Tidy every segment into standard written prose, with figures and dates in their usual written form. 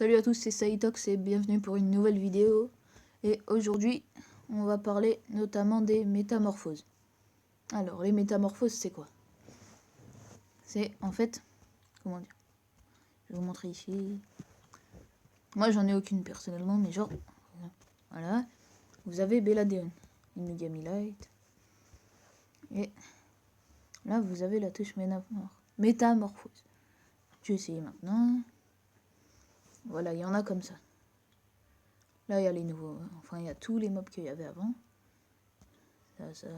Salut à tous, c'est Saitox et bienvenue pour une nouvelle vidéo. Et aujourd'hui, on va parler notamment des métamorphoses. Alors, les métamorphoses, c'est quoi? C'est en fait, comment dire? Je vais vous montrer ici. Moi, j'en ai aucune personnellement, mais genre, voilà. Vous avez Belladeon, Inugami Light. Et là, vous avez la touche métamorphose. Je vais essayer maintenant. Voilà, il y en a comme ça. Là, il y a les nouveaux. Enfin, il y a tous les mobs qu'il y avait avant. Ça.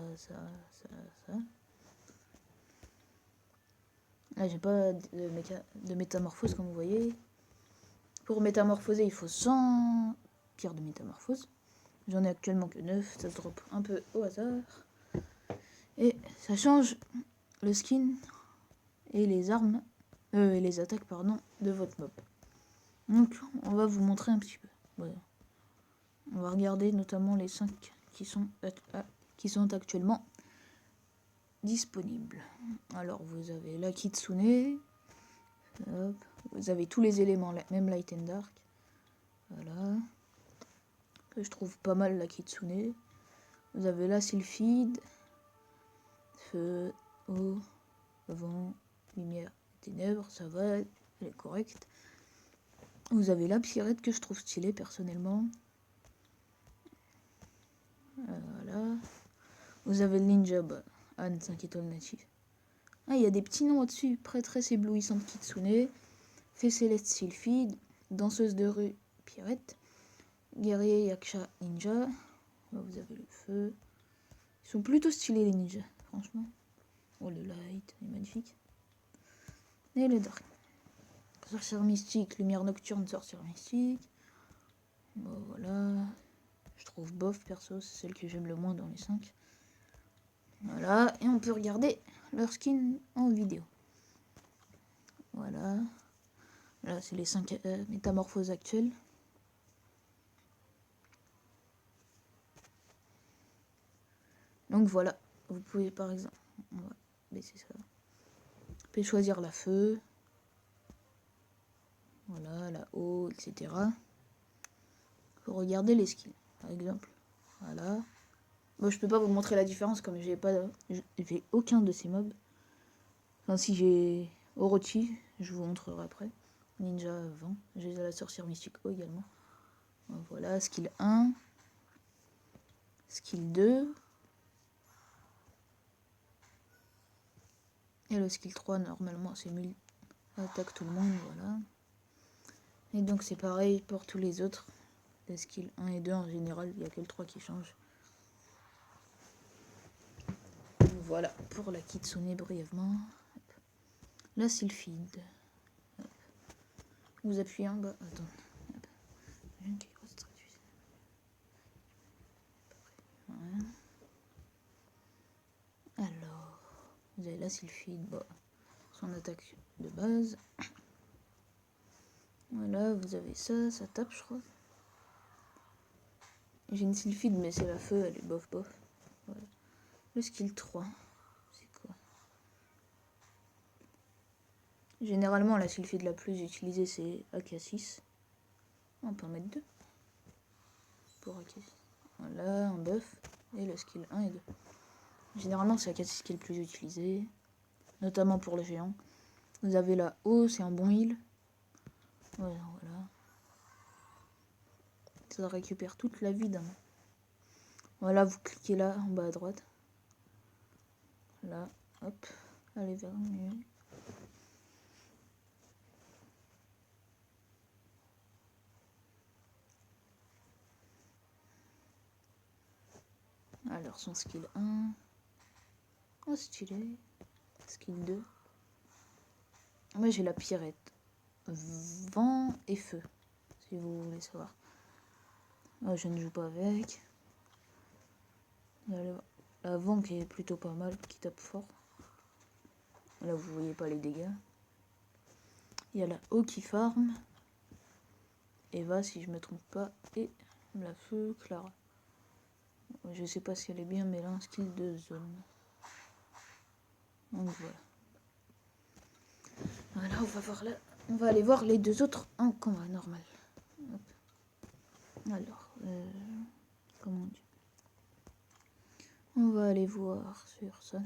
Là, j'ai pas de métamorphose, comme vous voyez. Pour métamorphoser, il faut 100 pierres de métamorphose. J'en ai actuellement que 9. Ça se drop un peu au hasard. Et ça change le skin et les armes, et les attaques, pardon, de votre mob. Donc, on va vous montrer un petit peu. Voilà. On va regarder notamment les 5 qui sont actuellement disponibles. Alors, vous avez la Kitsune. Hop. Vous avez tous les éléments, même Light and Dark. Voilà. Que je trouve pas mal, la Kitsune. Vous avez la Sylphide. Feu, eau, vent, lumière, ténèbres. Ça va, elle est correcte. Vous avez la Pierrette que je trouve stylée personnellement. Voilà. Vous avez le Ninja, Anne 5 étoiles natif. Ah, il y a des petits noms au-dessus. Prêtresse éblouissante Kitsune. Fée céleste Sylphide. Danseuse de rue Pierrette. Guerrier Yaksha Ninja. Là, vous avez le feu. Ils sont plutôt stylés les ninjas, franchement. Oh, le light, il est magnifique. Et le dark. Sorcière mystique, lumière nocturne, sorcière mystique. Bon, voilà. Je trouve bof, perso, c'est celle que j'aime le moins dans les 5. Voilà, et on peut regarder leur skin en vidéo. Voilà. Là, c'est les 5 métamorphoses actuelles. Donc voilà, vous pouvez par exemple, on va baisser ça. Vous pouvez choisir la feu. Voilà, la eau, etc. Faut regarder les skins, par exemple. Voilà. Moi, je peux pas vous montrer la différence comme j'ai aucun de ces mobs. Enfin, si j'ai Orochi, je vous montrerai après. Ninja avant. J'ai la sorcière mystique également. Voilà, skill 1. Skill 2. Et le skill 3, normalement, c'est attaque tout le monde, voilà. Et donc, c'est pareil pour tous les autres. Les skills 1 et 2, en général, il n'y a que le 3 qui change. Voilà, pour la Kitsune, brièvement. La Sylphide. Vous appuyez en bas. Attends. Voilà. Alors, vous avez la Sylphide, son attaque de base. Voilà, vous avez ça, ça tape, je crois. J'ai une Sylphide, mais c'est la feu, elle est bof. Voilà. Le skill 3, c'est quoi? Généralement, la Sylphide la plus utilisée, c'est AK6. On peut en mettre 2. Pour AK6. Voilà, un buff. Et le skill 1 et 2. Généralement, c'est AK6 qui est le plus utilisé. Notamment pour le géant. Vous avez la haut, c'est un bon heal. Voilà. Ça récupère toute la vie d'un. Voilà, vous cliquez là, en bas à droite. Là, hop. Allez vers le milieu. Alors, son skill 1. Oh, stylé. Skill 2. Moi, j'ai la Pierrette. Vent et feu. Si vous voulez savoir. Moi, je ne joue pas avec. La vent qui est plutôt pas mal, qui tape fort. Là, vous voyez pas les dégâts. Il y a la eau qui farm. Eva, si je me trompe pas. Et la feu Clara. Je sais pas si elle est bien, mais elle a un skill de zone. Donc voilà. Voilà, on va aller voir les deux autres en combat normal. Alors, comment dire, on va aller voir sur ça.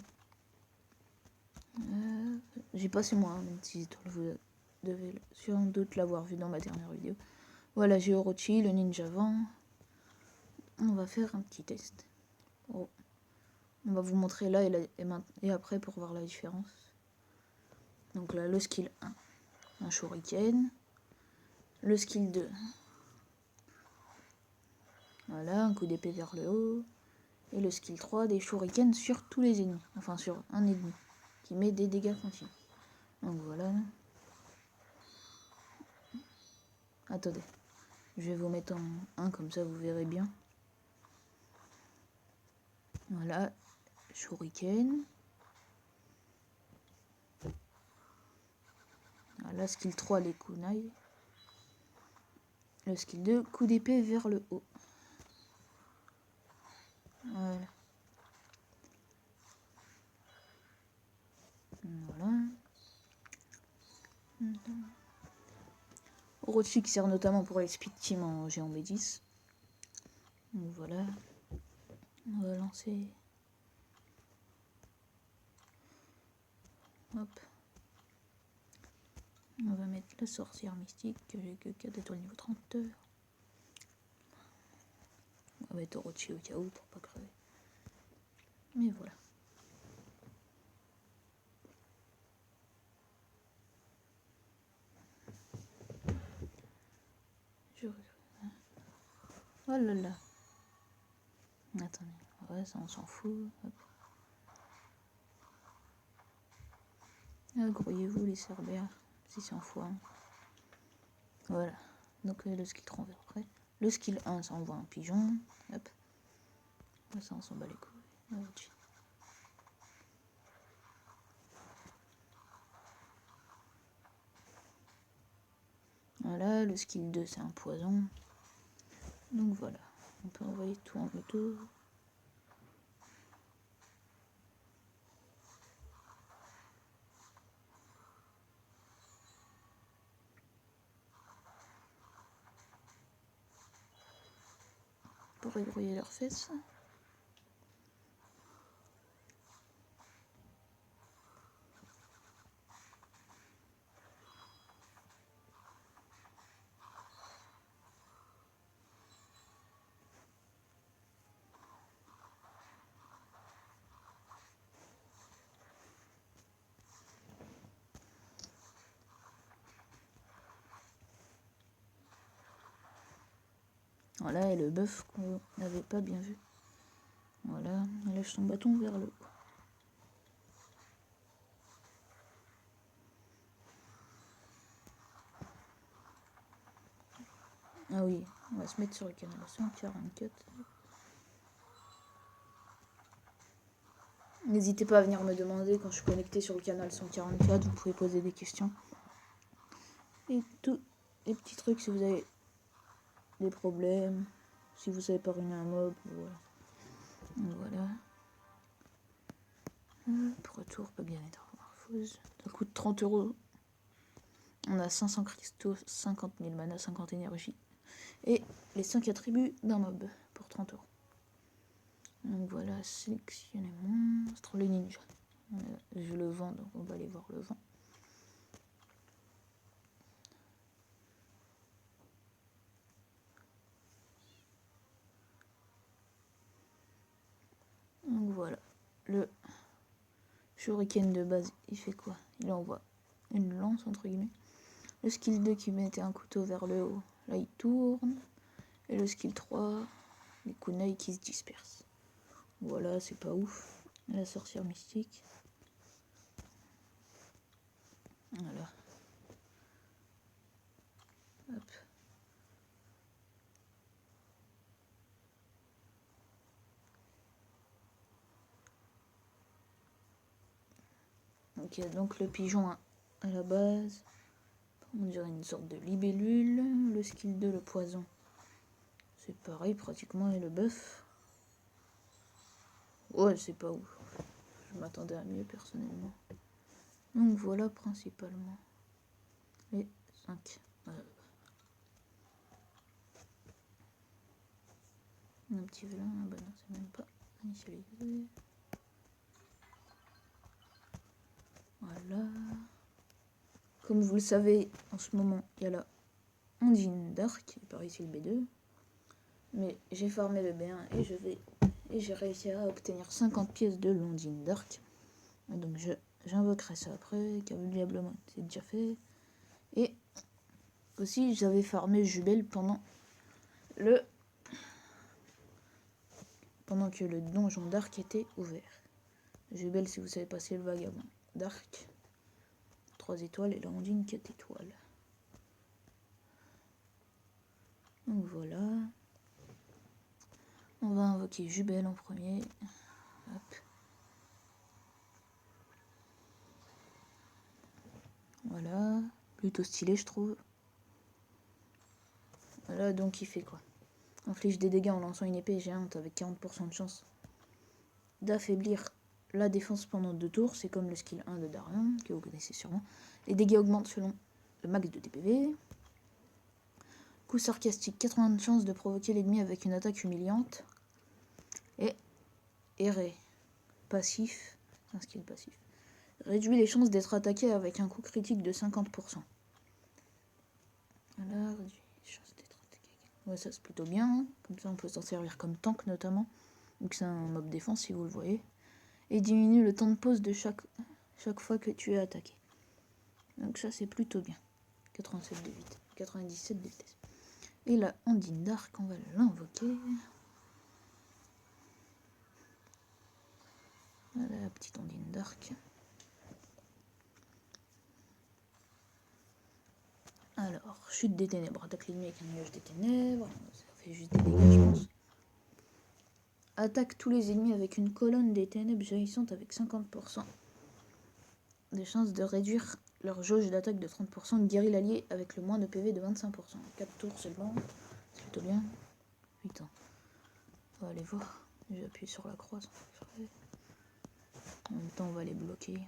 J'ai passé moi, même si vous devez sans doute l'avoir vu dans ma dernière vidéo. Voilà, j'ai Orochi, le ninja vent. On va faire un petit test. Oh. On va vous montrer là et après pour voir la différence. Donc là, le skill 1, un shuriken. Le skill 2, voilà, un coup d'épée vers le haut. Et le skill 3, des shurikens sur tous les ennemis. Enfin, sur un ennemi, qui met des dégâts continus. Donc voilà. Attendez, je vais vous mettre en 1, comme ça vous verrez bien. Voilà, shuriken. Voilà, skill 3, les kunai. Le skill 2, coup d'épée vers le haut. Voilà. Voilà. Orochi qui sert notamment pour les speed team en géant B10. Donc voilà. On va lancer. Hop. On va mettre la sorcière mystique, que j'ai que 4 étoiles niveau 30. On va mettre Orochi au cas où pour pas crever. Mais voilà. Oh là là. Attendez. Ouais, ça on s'en fout. Hop. Grouillez-vous les cerbères. Si c'est en fois. Voilà. Donc le skill 3 on verra après. Le skill 1, ça envoie un pigeon. Hop. Ça on s'en bat les couilles. Orochi. Voilà, le skill 2 c'est un poison. Donc voilà, on peut envoyer tout en retour. Pour ébrouiller leurs fesses. Voilà, et le bœuf qu'on n'avait pas bien vu. Voilà, il lève son bâton vers le haut. Ah oui, on va se mettre sur le canal 144. N'hésitez pas à venir me demander quand je suis connecté sur le canal 144, vous pouvez poser des questions. Et tous les petits trucs si vous avez des problèmes, si vous savez pas ruiner un mob, voilà. Pour retour, pas bien être morphose. Ça coûte 30 €. On a 500 cristaux, 50 000 mana, 50 énergie. Et les 5 attributs d'un mob pour 30 €. Donc voilà, sélectionnez monstre, le ninja. Je le vends, donc on va aller voir le vent. Donc voilà, le shuriken de base, il fait quoi? Il envoie une lance, entre guillemets. Le skill 2 qui mettait un couteau vers le haut, là il tourne. Et le skill 3, les kunai qui se dispersent. Voilà, c'est pas ouf. La sorcière mystique. Voilà. Hop. Ok, donc le pigeon à la base, on dirait une sorte de libellule. Le skill 2, le poison, c'est pareil pratiquement. Et le bœuf, ouais, c'est pas ouf. Je m'attendais à mieux personnellement. Donc voilà principalement les 5. Un petit vélin, ah bah non, c'est même pas initialisé. Voilà. Comme vous le savez, en ce moment, il y a la Ondine Dark, par ici le B2. Mais j'ai farmé le B1 et j'ai réussi à obtenir 50 pièces de l'Ondine Dark. Et donc j'invoquerai ça après, car diablement c'est déjà fait. Et aussi j'avais farmé Jubel pendant que le donjon Dark était ouvert. Jubel, si vous savez pas, c'est le vagabond Dark. 3 étoiles et la Ondine 4 étoiles. Donc voilà. On va invoquer Jubel en premier. Hop. Voilà. Plutôt stylé, je trouve. Voilà, donc il fait quoi? Inflige des dégâts en lançant une épée géante avec 40% de chance d'affaiblir la défense pendant 2 tours. C'est comme le skill 1 de Darion, que vous connaissez sûrement. Les dégâts augmentent selon le max de DPV. Coup sarcastique, 80 de chance de provoquer l'ennemi avec une attaque humiliante. Et errer, passif, un skill passif. Réduit les chances d'être attaqué avec un coup critique de 50%. Voilà, réduit les chances d'être attaqué. Ouais, ça c'est plutôt bien. Hein. Comme ça on peut s'en servir comme tank notamment. Donc c'est un mob défense si vous le voyez. Et diminue le temps de pause de chaque fois que tu es attaqué. Donc ça c'est plutôt bien. 87 de vite, 97 de vitesse. Et la Ondine Dark, on va l'invoquer. Voilà la petite Ondine Dark. Alors, chute des ténèbres, attaque l'ennemi avec un nuage des ténèbres. Ça fait juste des dégâts, je pense. Attaque tous les ennemis avec une colonne des ténèbres jaillissante avec 50% de chances de réduire leur jauge d'attaque de 30%, guérit l'allié avec le moins de PV de 25%. 4 tours seulement, c'est plutôt bien. Putain, on va aller voir. J'ai appuyé sur la croix. En même temps, on va les bloquer.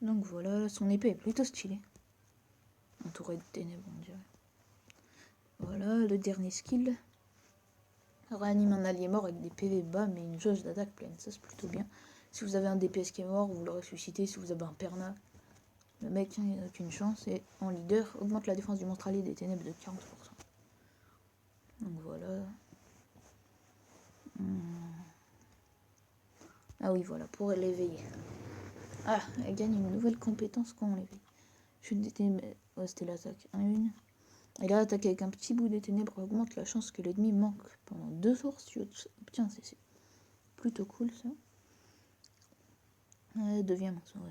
Donc voilà, son épée est plutôt stylée. Entourée de ténèbres, on dirait. Voilà, le dernier skill. Réanime un allié mort avec des PV bas mais une jauge d'attaque pleine. Ça c'est plutôt bien. Si vous avez un DPS qui est mort, vous le ressuscitez. Si vous avez un perna, le mec il n'a aucune chance. Et en leader, augmente la défense du monstre allié des ténèbres de 40%. Donc voilà. Ah oui, voilà, pour l'éveiller. Ah, elle gagne une nouvelle compétence quand on l'éveille. Chute des ténèbres. Ouais, c'était l'attaque 1-1. Et là, attaquer avec un petit bout des ténèbres augmente la chance que l'ennemi manque pendant 2 tours. Si tu obtiens, c'est plutôt cool ça. Devient mince, ouais.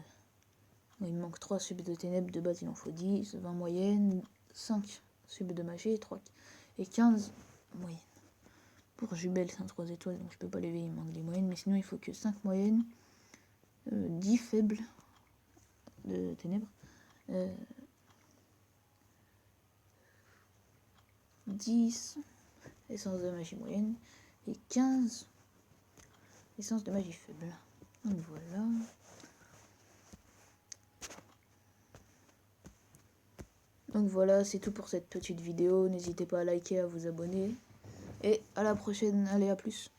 Ouais, il me manque 3 subs de ténèbres, de base il en faut 10, 20 moyenne, 5 subs de magie, 3 et 15 moyenne. Pour Jubel, c'est un 3 étoiles, donc je peux pas l'éveiller, il manque des moyennes, mais sinon il faut que 5 moyennes, 10 faibles de ténèbres, 10 essence de magie moyenne et 15 essence de magie faible. Donc voilà. Donc voilà, c'est tout pour cette petite vidéo. N'hésitez pas à liker, à vous abonner. Et à la prochaine. Allez, à plus.